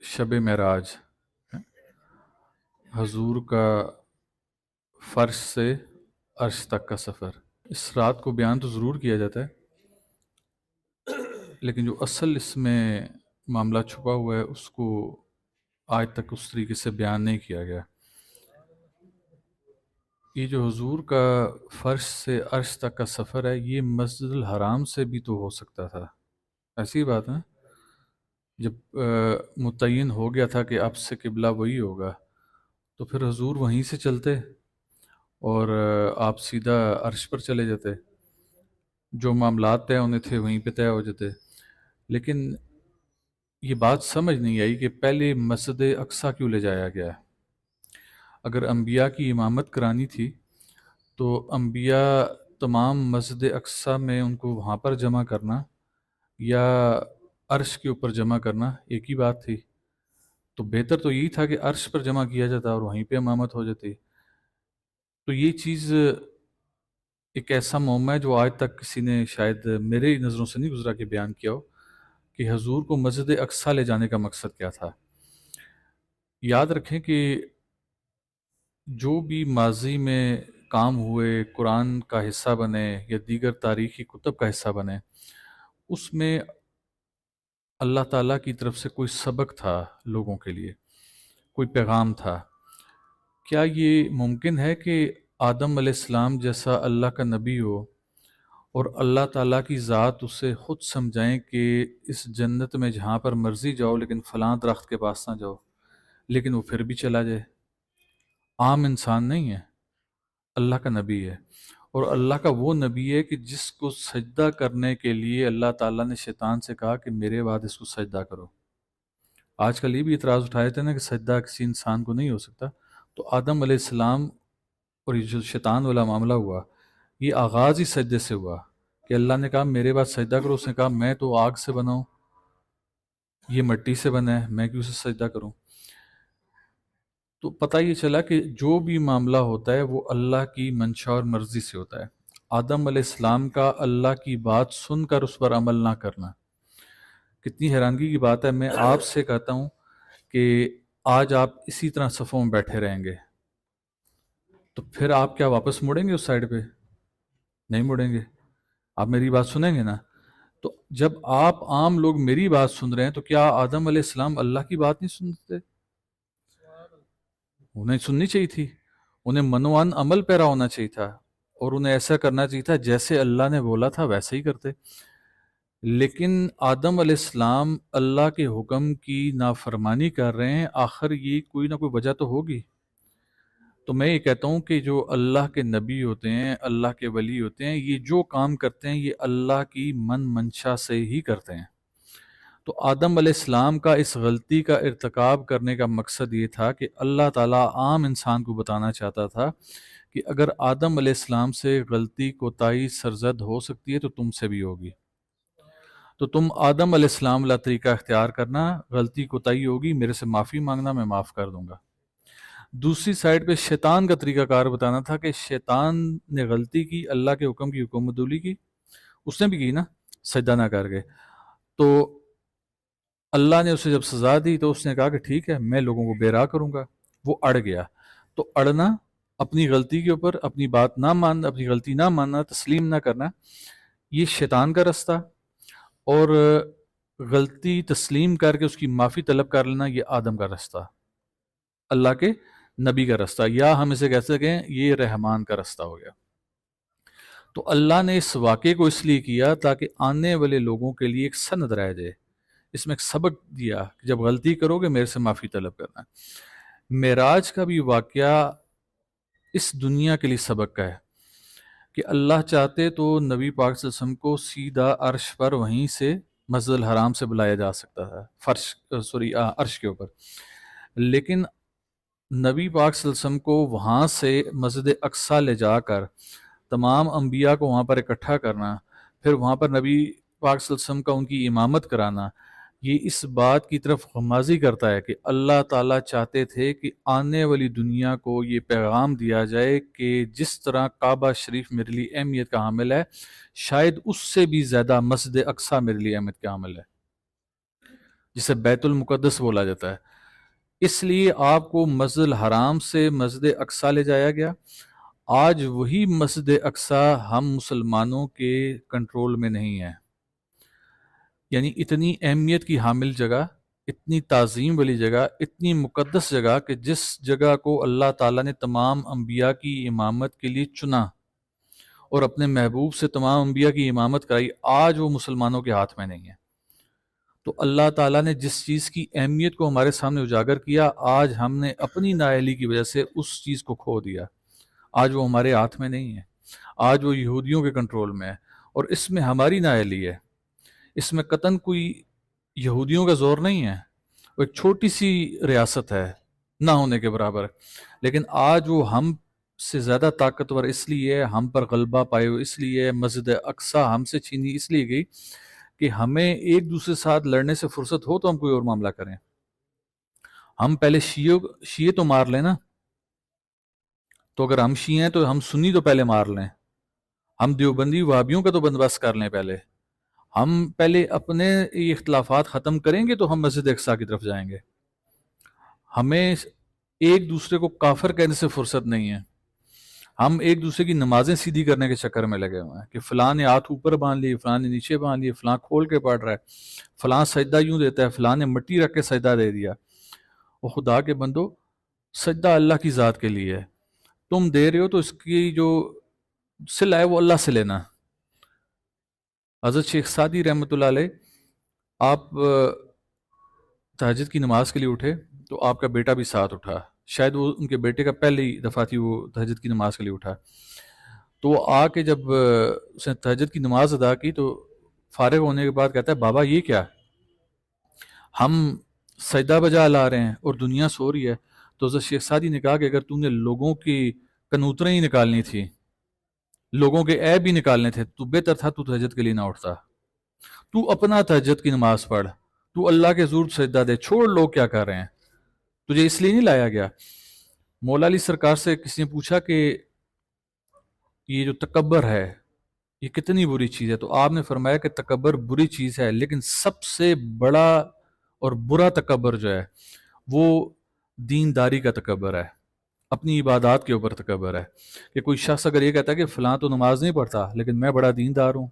شب معراج حضور کا فرش سے عرش تک کا سفر۔ اس رات کو بیان تو ضرور کیا جاتا ہے، لیکن جو اصل اس میں معاملہ چھپا ہوا ہے اس کو آج تک اس طریقے سے بیان نہیں کیا گیا۔ یہ جو حضور کا فرش سے عرش تک کا سفر ہے، یہ مسجد الحرام سے بھی تو ہو سکتا تھا، ایسی بات ہے۔ جب متعین ہو گیا تھا کہ اب سے قبلہ وہی ہوگا، تو پھر حضور وہیں سے چلتے اور آپ سیدھا عرش پر چلے جاتے، جو معاملات طے ہونے تھے وہیں پہ طے ہو جاتے۔ لیکن یہ بات سمجھ نہیں آئی کہ پہلے مسجد اقصیٰ کیوں لے جایا گیا ہے۔ اگر انبیاء کی امامت کرانی تھی تو انبیاء تمام مسجد اقصیٰ میں ان کو وہاں پر جمع کرنا یا عرش کے اوپر جمع کرنا ایک ہی بات تھی۔ تو بہتر تو یہی تھا کہ عرش پر جمع کیا جاتا اور وہیں پہ امامت ہو جاتی۔ تو یہ چیز ایک ایسا معمہ ہے جو آج تک کسی نے شاید میرے نظروں سے نہیں گزرا کہ بیان کیا ہو کہ حضور کو مسجد اقصیٰ لے جانے کا مقصد کیا تھا۔ یاد رکھیں کہ جو بھی ماضی میں کام ہوئے، قرآن کا حصہ بنے یا دیگر تاریخی کتب کا حصہ بنے، اس میں اللہ تعالیٰ کی طرف سے کوئی سبق تھا لوگوں کے لیے، کوئی پیغام تھا۔ کیا یہ ممکن ہے کہ آدم علیہ السلام جیسا اللہ کا نبی ہو اور اللہ تعالیٰ کی ذات اسے خود سمجھائیں کہ اس جنت میں جہاں پر مرضی جاؤ لیکن فلاں درخت کے پاس نہ جاؤ، لیکن وہ پھر بھی چلا جائے؟ عام انسان نہیں ہے، اللہ کا نبی ہے، اور اللہ کا وہ نبی ہے کہ جس کو سجدہ کرنے کے لیے اللہ تعالیٰ نے شیطان سے کہا کہ میرے بعد اس کو سجدہ کرو۔ آج کل یہ بھی اعتراض اٹھائے تھے نا کہ سجدہ کسی انسان کو نہیں ہو سکتا، تو آدم علیہ السلام اور یہ جو شیطان والا معاملہ ہوا، یہ آغاز ہی سجدے سے ہوا کہ اللہ نے کہا میرے بعد سجدہ کرو۔ اس نے کہا میں تو آگ سے بنا ہوں، یہ مٹی سے بنا ہے، میں کیوں سے سجدہ کروں؟ تو پتہ یہ چلا کہ جو بھی معاملہ ہوتا ہے وہ اللہ کی منشا اور مرضی سے ہوتا ہے۔ آدم علیہ السلام کا اللہ کی بات سن کر اس پر عمل نہ کرنا کتنی حیرانگی کی بات ہے۔ میں آپ سے کہتا ہوں کہ آج آپ اسی طرح صفوں میں بیٹھے رہیں گے تو پھر آپ کیا واپس مڑیں گے اس سائڈ پہ؟ نہیں مڑیں گے، آپ میری بات سنیں گے نا۔ تو جب آپ عام لوگ میری بات سن رہے ہیں تو کیا آدم علیہ السلام اللہ کی بات نہیں سنتے؟ انہیں سننی چاہیے تھی، انہیں منوان عمل پیرا ہونا چاہیے تھا، اور انہیں ایسا کرنا چاہیے تھا جیسے اللہ نے بولا تھا ویسے ہی کرتے۔ لیکن آدم علیہ السلام اللہ کے حکم کی نافرمانی کر رہے ہیں، آخر یہ کوئی نہ کوئی وجہ تو ہوگی۔ تو میں یہ کہتا ہوں کہ جو اللہ کے نبی ہوتے ہیں، اللہ کے ولی ہوتے ہیں، یہ جو کام کرتے ہیں یہ اللہ کی منشا سے ہی کرتے ہیں۔ تو آدم علیہ السلام کا اس غلطی کا ارتکاب کرنے کا مقصد یہ تھا کہ اللہ تعالیٰ عام انسان کو بتانا چاہتا تھا کہ اگر آدم علیہ السلام سے غلطی کوتاہی سرزد ہو سکتی ہے تو تم سے بھی ہوگی، تو تم آدم علیہ السلام والا طریقہ اختیار کرنا، غلطی کوتاہی ہوگی میرے سے معافی مانگنا، میں معاف کر دوں گا۔ دوسری سائڈ پہ شیطان کا طریقہ کار بتانا تھا کہ شیطان نے غلطی کی، اللہ کے حکم کی حکم عدولی کی، اس نے بھی کی نا سجدہ نہ کر کے، تو اللہ نے اسے جب سزا دی تو اس نے کہا کہ ٹھیک ہے میں لوگوں کو بے راہ کروں گا، وہ اڑ گیا۔ تو اڑنا، اپنی غلطی کے اوپر اپنی بات نہ ماننا، اپنی غلطی نہ ماننا، تسلیم نہ کرنا، یہ شیطان کا رستہ، اور غلطی تسلیم کر کے اس کی معافی طلب کر لینا یہ آدم کا رستہ، اللہ کے نبی کا رستہ، یا ہم اسے کہہ سکیں یہ رحمان کا رستہ ہو گیا۔ تو اللہ نے اس واقعے کو اس لیے کیا تاکہ آنے والے لوگوں کے لیے ایک سند رہ جائے، اس میں ایک سبق دیا کہ جب غلطی کرو گے میرے سے معافی طلب کرنا۔ معراج کا بھی واقعہ اس دنیا کے لیے سبق کا ہے کہ اللہ چاہتے تو نبی پاک صلی اللہ علیہ وسلم کو سیدھا عرش پر وہیں سے مسجد الحرام سے بلایا جا سکتا تھا، عرش کے اوپر، لیکن نبی پاک صلی اللہ علیہ وسلم کو وہاں سے مسجد اقصیٰ لے جا کر تمام انبیاء کو وہاں پر اکٹھا کرنا، پھر وہاں پر نبی پاک صلی اللہ علیہ وسلم کا ان کی امامت کرانا، یہ اس بات کی طرف غمازی کرتا ہے کہ اللہ تعالیٰ چاہتے تھے کہ آنے والی دنیا کو یہ پیغام دیا جائے کہ جس طرح کعبہ شریف میرے لیے اہمیت کا حامل ہے، شاید اس سے بھی زیادہ مسجد اقصیٰ میرے لیے اہمیت کا حامل ہے۔ جسے بیت المقدس بولا جاتا ہے. اس لیے آپ کو مسجد الحرام سے مسجد اقصی لے جایا گیا. آج وہی مسجد اقصی ہم مسلمانوں کے کنٹرول میں نہیں ہے. یعنی اتنی اہمیت کی حامل جگہ، اتنی تعظیم والی جگہ، اتنی مقدس جگہ کہ جس جگہ کو اللہ تعالیٰ نے تمام انبیاء کی امامت کے لیے چنا اور اپنے محبوب سے تمام انبیاء کی امامت کرائی، آج وہ مسلمانوں کے ہاتھ میں نہیں ہے. تو اللہ تعالیٰ نے جس چیز کی اہمیت کو ہمارے سامنے اجاگر کیا، آج ہم نے اپنی نااہلی کی وجہ سے اس چیز کو کھو دیا. آج وہ ہمارے ہاتھ میں نہیں ہے، آج وہ یہودیوں کے کنٹرول میں ہے. اور اس میں ہماری نااہلی ہے، اس میں قطعاً کوئی یہودیوں کا زور نہیں ہے. وہ ایک چھوٹی سی ریاست ہے، نہ ہونے کے برابر. لیکن آج وہ ہم سے زیادہ طاقتور اس لیے، ہم پر غلبہ پائے ہوئے اس لیے، مسجد اقصی ہم سے چھینی اس لیے گئی کہ ہمیں ایک دوسرے ساتھ لڑنے سے فرصت ہو تو ہم کوئی اور معاملہ کریں. ہم پہلے شیعے تو مار لیں نا. تو اگر ہم شیعہ ہیں تو ہم سنی تو پہلے مار لیں. ہم دیوبندی وہابیوں کا تو بندوبست کر لیں پہلے. ہم پہلے اپنے اختلافات ختم کریں گے تو ہم مسجد اقصی کی طرف جائیں گے. ہمیں ایک دوسرے کو کافر کہنے سے فرصت نہیں ہے. ہم ایک دوسرے کی نمازیں سیدھی کرنے کے چکر میں لگے ہوئے ہیں کہ فلاں نے ہاتھ اوپر باندھ لیے، فلاں نے نیچے باندھ لیے، فلاں کھول کے پڑھ رہا ہے، فلاں سجدہ یوں دیتا ہے، فلاں نے مٹی رکھ کے سجدہ دے دیا. وہ خدا کے بندو، سجدہ اللہ کی ذات کے لیے ہے. تم دے رہے ہو تو اس کی جو صلہ ہے وہ اللہ سے لینا. حضرت شیخ سعدی رحمۃ اللہ علیہ، آپ تہجد کی نماز کے لیے اٹھے تو آپ کا بیٹا بھی ساتھ اٹھا. شاید وہ ان کے بیٹے کا پہلی دفعہ تھی وہ تہجد کی نماز کے لیے اٹھا. تو وہ آ کے جب اس نے تہجد کی نماز ادا کی تو فارغ ہونے کے بعد کہتا ہے، بابا یہ کیا، ہم سجدہ بجا لا رہے ہیں اور دنیا سو رہی ہے. تو حضرت شیخ سعدی نے کہا کہ اگر تم نے لوگوں کی کنوتریں ہی نکالنی تھی، لوگوں کے عیب ہی نکالنے تھے، تو بہتر تھا تو تہجد کے لیے نہ اٹھتا. تو اپنا تہجد کی نماز پڑھ، تو اللہ کے حضور سجدہ دے، چھوڑ لوگ کیا کر رہے ہیں. تجھے اس لیے نہیں لایا گیا. مولا علی سرکار سے کسی نے پوچھا کہ یہ جو تکبر ہے یہ کتنی بری چیز ہے، تو آپ نے فرمایا کہ تکبر بری چیز ہے، لیکن سب سے بڑا اور برا تکبر جو ہے وہ دینداری کا تکبر ہے، اپنی عبادات کے اوپر تکبر ہے. کہ کوئی شخص اگر یہ کہتا ہے کہ فلاں تو نماز نہیں پڑھتا لیکن میں بڑا دیندار ہوں،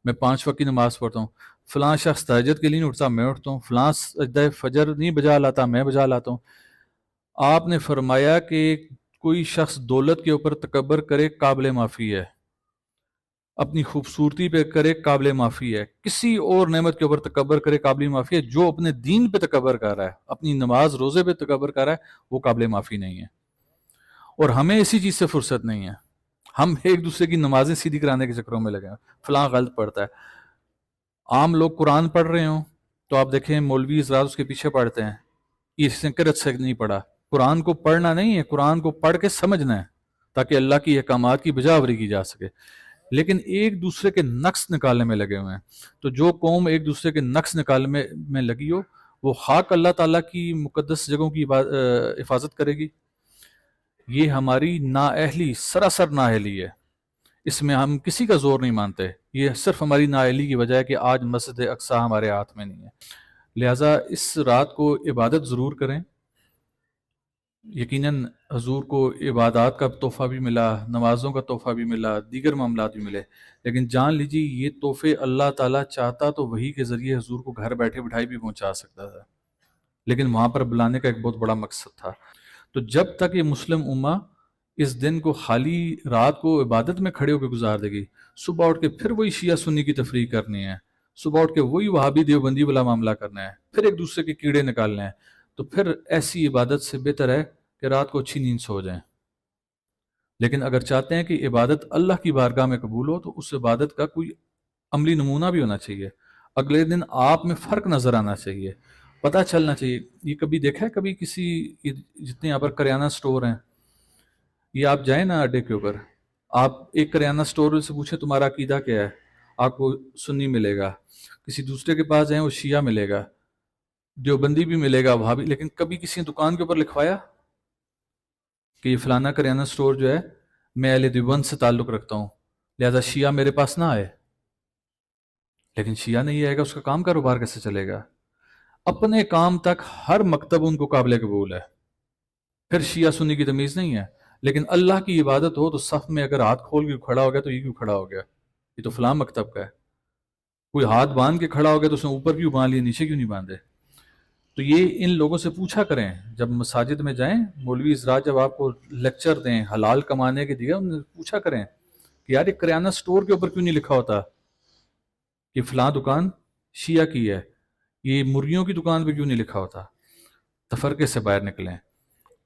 میں 5 وقت کی نماز پڑھتا ہوں، فلاں شخص تہجد کے لیے نہیں اٹھتا میں اٹھتا ہوں، فلاں سجدہ فجر نہیں بجا لاتا میں بجا لاتا ہوں. آپ نے فرمایا کہ کوئی شخص دولت کے اوپر تکبر کرے قابل معافی ہے، اپنی خوبصورتی پہ کرے قابل معافی ہے، کسی اور نعمت کے اوپر تکبر کرے قابل معافی ہے. جو اپنے دین پہ تکبر کر رہا ہے، اپنی نماز روزے پہ تکبر کر رہا ہے، وہ قابل معافی نہیں ہے. اور ہمیں اسی چیز سے فرصت نہیں ہے. ہم ایک دوسرے کی نمازیں سیدھی کرانے کے چکروں میں لگے ہیں. فلاں غلط پڑھتا ہے. عام لوگ قرآن پڑھ رہے ہوں تو آپ دیکھیں مولوی حضرات اس کے پیچھے پڑھتے ہیں، یہ اس نے کرت سے نہیں پڑھا. قرآن کو پڑھنا نہیں ہے، قرآن کو پڑھ کے سمجھنا ہے تاکہ اللہ کی احکامات کی بجاوری کی جا سکے. لیکن ایک دوسرے کے نقص نکالنے میں لگے ہوئے ہیں. تو جو قوم ایک دوسرے کے نقص نکالنے میں لگی ہو وہ خاک اللہ تعالیٰ کی مقدس جگہوں کی حفاظت کرے گی. یہ ہماری نااہلی، سراسر نااہلی ہے. اس میں ہم کسی کا زور نہیں مانتے. یہ صرف ہماری نااہلی کی وجہ ہے کہ آج مسجد اقصی ہمارے ہاتھ میں نہیں ہے. لہٰذا اس رات کو عبادت ضرور کریں. یقیناً حضور کو عبادات کا تحفہ بھی ملا، نمازوں کا تحفہ بھی ملا، دیگر معاملات بھی ملے. لیکن جان لیجیے یہ تحفے اللہ تعالیٰ چاہتا تو وحی کے ذریعے حضور کو گھر بیٹھے بٹھائی بھی پہنچا سکتا تھا، لیکن وہاں پر بلانے کا ایک بہت بڑا مقصد تھا. تو جب تک یہ مسلم امہ اس دن کو خالی رات کو عبادت میں کھڑے ہو کے گزار دے گی، صبح اٹھ کے پھر وہی شیعہ سنی کی تفریح کرنی ہے، صبح اٹھ کے وہی وہابی دیوبندی والا معاملہ کرنا ہے، پھر ایک دوسرے کے کیڑے نکالنے ہیں، تو پھر ایسی عبادت سے بہتر ہے کہ رات کو اچھی نیند سو جائیں. لیکن اگر چاہتے ہیں کہ عبادت اللہ کی بارگاہ میں قبول ہو تو اس عبادت کا کوئی عملی نمونہ بھی ہونا چاہیے. اگلے دن آپ میں فرق نظر آنا چاہیے، پتہ چلنا چاہیے. یہ کبھی دیکھا ہے کبھی کسی، جتنے یہاں پر کریانہ سٹور ہیں، یہ آپ جائیں نا اڈے کے اوپر، آپ ایک کریانہ سٹور سے پوچھیں تمہارا عقیدہ کیا ہے، آپ کو سنی ملے گا. کسی دوسرے کے پاس جائیں وہ شیعہ ملے گا، دیوبندی بھی ملے گا، وہابی. لیکن کبھی کسی دکان کے اوپر لکھوایا کہ یہ فلانا کریانہ سٹور جو ہے میں اہل دیوبند سے تعلق رکھتا ہوں لہذا شیعہ میرے پاس نہ آئے. لیکن شیعہ نہیں آئے گا، اس کا کام کاروبار کیسے چلے گا؟ اپنے کام تک ہر مکتب ان کو قابل قبول ہے، پھر شیعہ سنی کی تمیز نہیں ہے، لیکن اللہ کی عبادت ہو تو صف میں اگر ہاتھ کھول کے کھڑا ہو گیا تو یہ کیوں کھڑا ہو گیا، یہ تو فلاں مکتب کا ہے، کوئی ہاتھ باندھ کے کھڑا ہو گیا تو اس نے اوپر کیوں باندھ لیا، نیچے کیوں نہیں باندھے؟ تو یہ ان لوگوں سے پوچھا کریں جب مساجد میں جائیں، مولوی حضرات جب آپ کو لیکچر دیں حلال کمانے کے دیے، ان سے پوچھا کریں کہ یار یہ کریانہ سٹور کے اوپر کیوں نہیں لکھا ہوتا کہ فلاں دکان شیعہ کی ہے، یہ مرغیوں کی دکان پہ کیوں نہیں لکھا ہوتا؟ تفرقے سے باہر نکلیں۔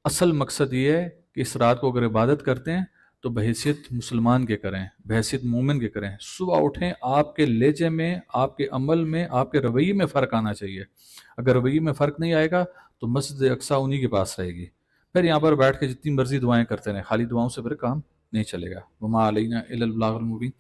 اصل مقصد یہ ہے کہ اس رات کو اگر عبادت کرتے ہیں تو بحیثیت مسلمان کے کریں، بحیثیت مومن کے کریں، صبح اٹھیں، آپ کے لہجے میں، آپ کے عمل میں، آپ کے رویے میں فرق آنا چاہیے۔ اگر رویے میں فرق نہیں آئے گا تو مسجد اقصیٰ انہی کے پاس رہے گی، پھر یہاں پر بیٹھ کے جتنی مرضی دعائیں کرتے رہیں، خالی دعاؤں سے پھر کام نہیں چلے گا۔ وما علینا الا البلاغ المبین۔